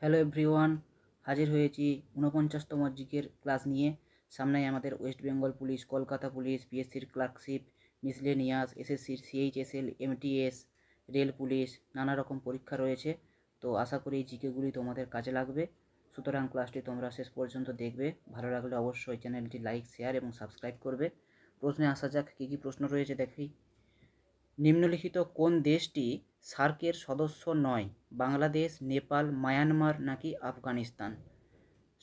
Hello everyone, হাজির হয়েছি ৪৯তম জিকের ক্লাস নিয়ে। সামনেই আমাদের west Bengal police, Kolkata police, পিএসসির ক্লার্কশিপ, মিসলেনিয়াস, এসএসসির সিএইচএসএল, এমটিএস, রেল পুলিশ, নানা রকম পরীক্ষা রয়েছে। তো আশা করি এই জিকেগুলি তোমাদের কাজে লাগবে। সুতরাং ক্লাসটি তোমরা শেষ পর্যন্ত দেখবে। ভালো লাগলে অবশ্যই চ্যানেলটি লাইক, শেয়ার এবং সাবস্ক্রাইব করবে। প্রশ্নে আসা যাক, কী কী প্রশ্ন রয়েছে দেখি। নিম্নলিখিত কোন দেশটি সার্কের সদস্য নয়? বাংলাদেশ, নেপাল, মায়ানমার নাকি আফগানিস্তান?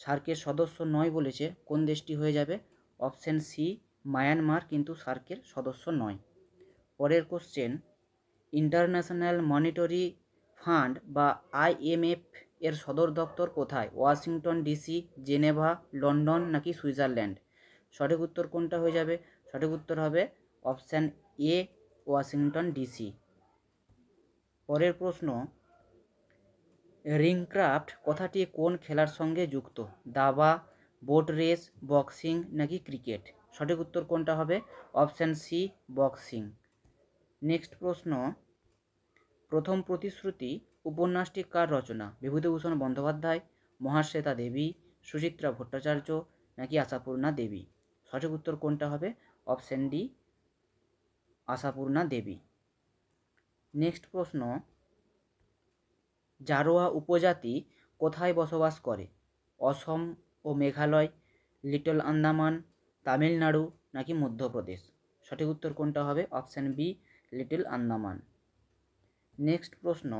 সার্কের সদস্য নয় বলেছে, কোন দেশটি হয়ে যাবে? অপশান সি মায়ানমার, কিন্তু সার্কের সদস্য নয়। পরের কোশ্চেন, ইন্টারন্যাশনাল মনিটারি ফান্ড বা আইএমএফ এর সদর দপ্তর কোথায়? ওয়াশিংটন ডিসি, জেনেভা, লন্ডন নাকি সুইজারল্যান্ড? সঠিক উত্তর কোনটা হয়ে যাবে? সঠিক উত্তর হবে অপশান এ, ওয়াশিংটন ডিসি। পরের প্রশ্ন, রিংক্রাফট কথাটি কোন খেলার সঙ্গে যুক্ত? দাবা, বোট রেস, বক্সিং নাকি ক্রিকেট? সঠিক উত্তর কোনটা হবে? Option C, boxing. নেক্সট প্রশ্ন, প্রথম প্রতিশ্রুতি উপন্যাসটি কার রচনা? বিভূতিভূষণ বন্দ্যোপাধ্যায়, মহাশ্বেতা দেবী, সুচিত্রা ভট্টাচার্য নাকি আশাপূর্ণা দেবী? সঠিক উত্তর কোনটা হবে? Option D, Ashapurna Devi. Next প্রশ্ন, জারোয়া উপজাতি কোথায় বসবাস করে? অসম ও মেঘালয়, লিটল আন্দামান, তামিলনাড়ু নাকি মধ্যপ্রদেশ? সঠিক উত্তর কোনটা হবে? Option B, little Andaman. Next প্রশ্ন,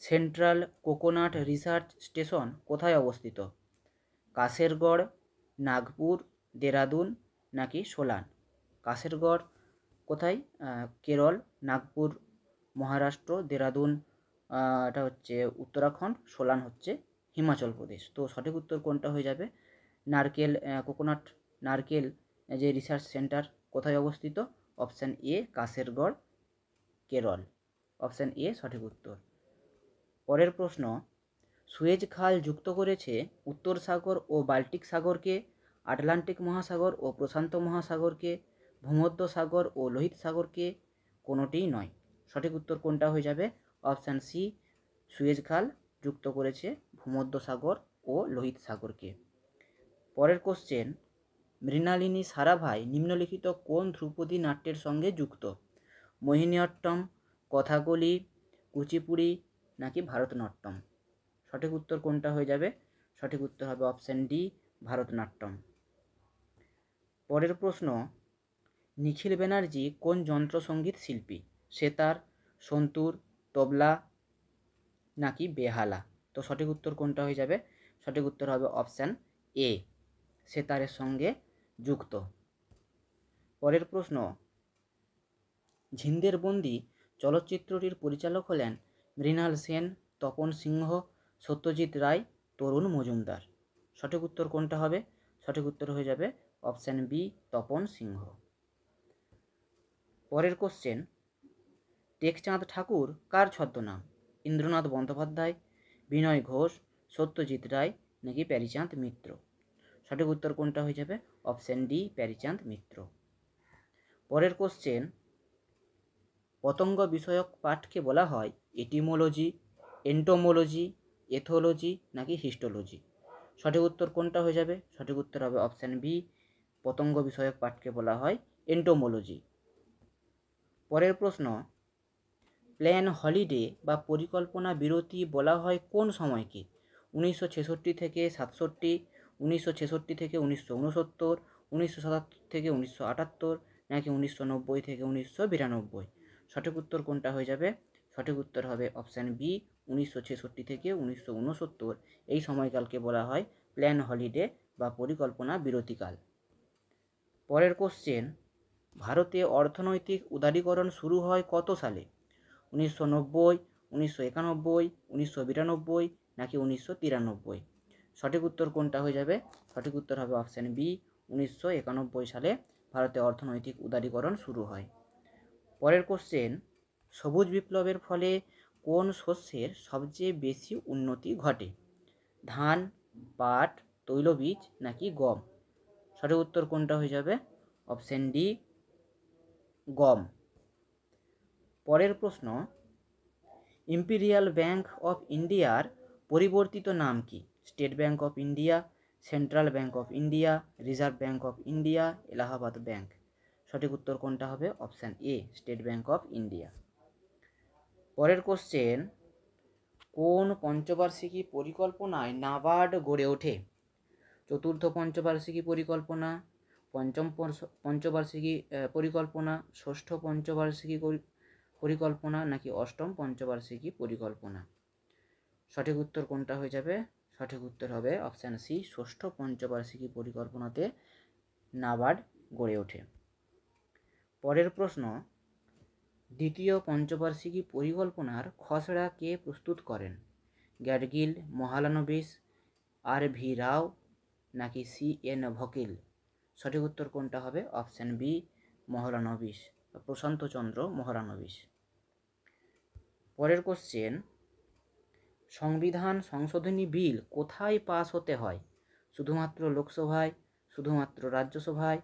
সেন্ট্রাল কোকোনাট রিসার্চ স্টেশন কোথায় অবস্থিত? কাসেরগড়, নাগপুর, দেরাদুন নাকি সোলান? কাসেরগড় কোথায়? কেরল, নাগপুর মহারাষ্ট্র, দেরাদুন এটা হচ্ছে উত্তরাখণ্ড, সোলান হচ্ছে হিমাচল প্রদেশ। তো সঠিক উত্তর কোনটা হয়ে যাবে? নারকেল কোকোনাট নারকেল যে রিসার্চ সেন্টার কোথায় অবস্থিত? Option A, Kasaragod, Kerala. Option A সঠিক উত্তর। পরের প্রশ্ন, সুয়েজ খাল যুক্ত করেছে উত্তর সাগর ও বাল্টিক সাগরকে, আটলান্টিক মহাসাগর ও প্রশান্ত মহাসাগরকে, ভূমধ্য সাগর ও লোহিত সাগরকে? কোনোটিই নয়। সঠিক উত্তর কোনটা হয়ে যাবে? অপশান সি, সুয়েজ খাল যুক্ত করেছে ভূমধ্য সাগর ও লোহিত সাগরকে। পরের কোশ্চেন, মৃণালিনী সারাভাই নিম্নলিখিত কোন ধ্রুপদী নাট্যের সঙ্গে যুক্ত? মোহিনীঅট্টম, কথাকলি, কুচিপুড়ি নাকি ভারতনাট্যম? সঠিক উত্তর কোনটা হয়ে যাবে? সঠিক উত্তর হবে অপশান ডি, ভারতনাট্যম। পরের প্রশ্ন, নিখিল ব্যানার্জি কোন যন্ত্রসঙ্গীত শিল্পী? সেতার, সন্তুর, তবলা নাকি বেহালা? তো সঠিক উত্তর কোনটা হয়ে যাবে? সঠিক উত্তর হবে অপশান এ, সেতারের সঙ্গে যুক্ত। পরের প্রশ্ন, ঝিন্দের বন্দি চলচ্চিত্রটির পরিচালক হলেন মৃণাল সেন, তপন সিংহ, সত্যজিৎ রায়, তরুণ মজুমদার? সঠিক উত্তর কোনটা হবে? সঠিক উত্তর হয়ে যাবে অপশান বি, তপন সিংহ। পরের কোশ্চেন, টেকচাঁদ ঠাকুর কার ছদ্মনাম? ইন্দ্রনাথ বন্দ্যোপাধ্যায়, বিনয় ঘোষ, সত্যজিৎ রায় নাকি প্যারীচাঁদ মিত্র? সঠিক উত্তর কোনটা হয়ে যাবে? অপশান ডি, প্যারীচাঁদ মিত্র। পরের কোশ্চেন, পতঙ্গ বিষয়ক পাঠকে বলা হয় এটিমোলজি, এন্টোমোলজি, এথোলজি নাকি হিস্টোলজি? সঠিক উত্তর কোনটা হয়ে যাবে? সঠিক উত্তর হবে অপশান বি, পতঙ্গ বিষয়ক পাঠকে বলা হয় এন্টোমোলজি। পরের প্রশ্ন, প্ল্যান হলিডে বা পরিকল্পনা বিরতি বলা হয় কোন সময়কে? 1966 থেকে 67, 1966 থেকে 1969, 1977 থেকে 1978 নাকি 1990 থেকে 1992? সঠিক উত্তর কোনটা হয়ে যাবে? সঠিক উত্তর হবে অপশান বি, 1966 থেকে 1969। এই সময়কালকে বলা হয় প্ল্যান হলিডে বা পরিকল্পনা বিরতিকাল। পরের কোশ্চেন, ভারতে অর্থনৈতিক উদারীকরণ শুরু হয় কত সালে? 1990, 1991, 1992 নাকি 1993? সঠিক উত্তর কোনটা হয়ে যাবে? সঠিক উত্তর হবে অপশান বি, 1991 সালে ভারতে অর্থনৈতিক উদারীকরণ শুরু হয়। পরের কোশ্চেন, সবুজ বিপ্লবের ফলে কোন শস্যের সবচেয়ে বেশি উন্নতি ঘটে? ধান, পাট, তৈলবীজ নাকি গম? সঠিক উত্তর কোনটা হয়ে যাবে? অপশান ডি, গম। পরের প্রশ্ন, ইম্পিরিয়াল ব্যাংক অফ ইন্ডিয়ার পরিবর্তিত নাম কি? State bank of India, central bank of India, reserve bank of India, Allahabad bank. সঠিক উত্তর কোনটা হবে? Option A, state bank of India. পরের কোশ্চেন, কোন পঞ্চবার্ষিকী পরিকল্পনায় নাবার্ড গড়ে ওঠে? চতুর্থ পঞ্চবার্ষিকী পরিকল্পনা, পঞ্চম পঞ্চবার্ষিকী পরিকল্পনা, ষষ্ঠ পঞ্চবার্ষিকী পরিকল্পনা নাকি অষ্টম পঞ্চবার্ষিকী পরিকল্পনা? সঠিক উত্তর কোনটা হয়ে যাবে? সঠিক উত্তর হবে অপশান সি, ষষ্ঠ পঞ্চবার্ষিকী পরিকল্পনাতে নাবার্ড গড়ে ওঠে। পরের প্রশ্ন, দ্বিতীয় পঞ্চবার্ষিকী পরিকল্পনার খসড়া কে প্রস্তুত করেন? গ্যাডগিল, মহালানবিস, আর ভি রাও নাকি সি এন ভকিল? সঠিক উত্তর কোনটা হবে? Option B, Mahalanobis, Prasanta Chandra Mahalanobis. পরের কোশ্চেন, সংবিধান সংশোধনী বিল কোথায় পাস হতে হয়? শুধুমাত্র লোকসভায়, শুধুমাত্র রাজ্যসভায়,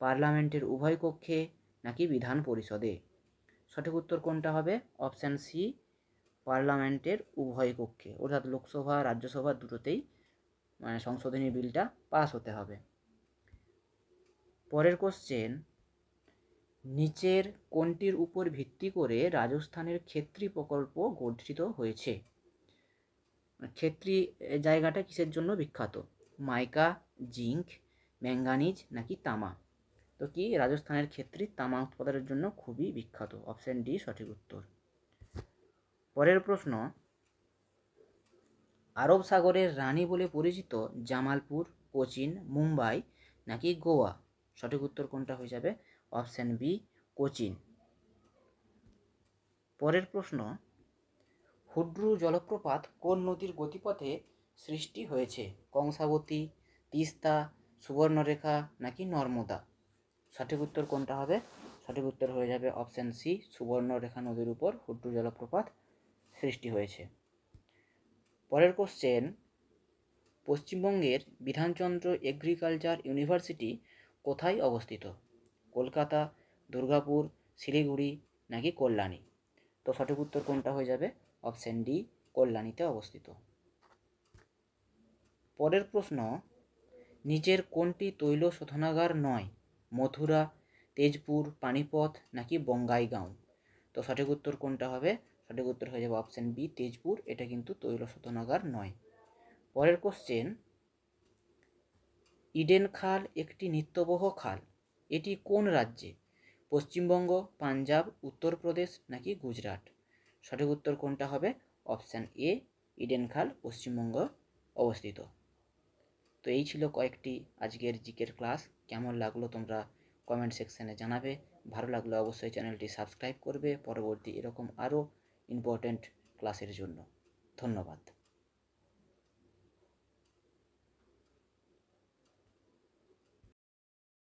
পার্লামেন্টের উভয় কক্ষে নাকি বিধান পরিষদে? সঠিক উত্তর কোনটা হবে? অপশান সি, পার্লামেন্টের উভয় কক্ষে, অর্থাৎ লোকসভা রাজ্যসভা দুটোতেই সংশোধনী বিলটা পাস হতে হবে। পরের কোশ্চেন, নিচের কোনটির উপর ভিত্তি করে রাজস্থানের খেত্রি প্রকল্প গঠিত হয়েছে? খেত্রি জায়গাটা কিসের জন্য বিখ্যাত? মাইকা, জিঙ্ক, ম্যাঙ্গানিজ নাকি তামা? তো কি রাজস্থানের ক্ষেত্রে তামা উৎপাদনের জন্য খুবই বিখ্যাত। অপশান ডি সঠিক উত্তর। পরের প্রশ্ন, আরব সাগরের রানী বলে পরিচিত জামালপুর, কোচিন, মুম্বাই নাকি গোয়া? সঠিক উত্তর কোনটা হয়ে যাবে? Option B, Cochin. পরের প্রশ্ন, হুড্রু জলপ্রপাত কোন নদীর গতিপথে সৃষ্টি হয়েছে? কংসাবতী, তিস্তা, সুবর্ণরেখা নাকি নর্মদা? সঠিক উত্তর কোনটা হবে? সঠিক উত্তর হয়ে যাবে অপশান সি, সুবর্ণরেখা নদীর উপর হুড্রু জলপ্রপাত সৃষ্টি হয়েছে। পরের কোশ্চেন, পশ্চিমবঙ্গের বিধানচন্দ্র এগ্রিকালচার ইউনিভার্সিটি কোথায় অবস্থিত? কলকাতা, দুর্গাপুর, শিলিগুড়ি নাকি কল্যাণী? তো সঠিক উত্তর কোনটা হয়ে যাবে? অপশান ডি, কল্যাণীতে অবস্থিত। পরের প্রশ্ন, নিচের কোনটি তৈল শোধনাগার নয়? মথুরা, তেজপুর, পানিপথ নাকি বঙ্গাইগাঁও? তো সঠিক উত্তর কোনটা হবে? সঠিক উত্তর হয়ে যাবে অপশান বি, তেজপুর, এটা কিন্তু তৈল শোধনাগার নয়। পরের কোশ্চেন, ইডেন খাল একটি নিত্যবহ খাল, এটি কোন রাজ্যে? পশ্চিমবঙ্গ, পাঞ্জাব, উত্তরপ্রদেশ নাকি গুজরাট? সঠিক উত্তর কোনটা হবে? অপশান এ, ইডেন খাল পশ্চিমবঙ্গ অবস্থিত। তো এই ছিল কয়েকটি আজকের জিকের ক্লাস। কেমন লাগলো তোমরা কমেন্ট সেকশানে জানাবে। ভালো লাগলে অবশ্যই চ্যানেলটি সাবস্ক্রাইব করবে পরবর্তী এরকম আরও ইম্পর্ট্যান্ট ক্লাসের জন্য। ধন্যবাদ।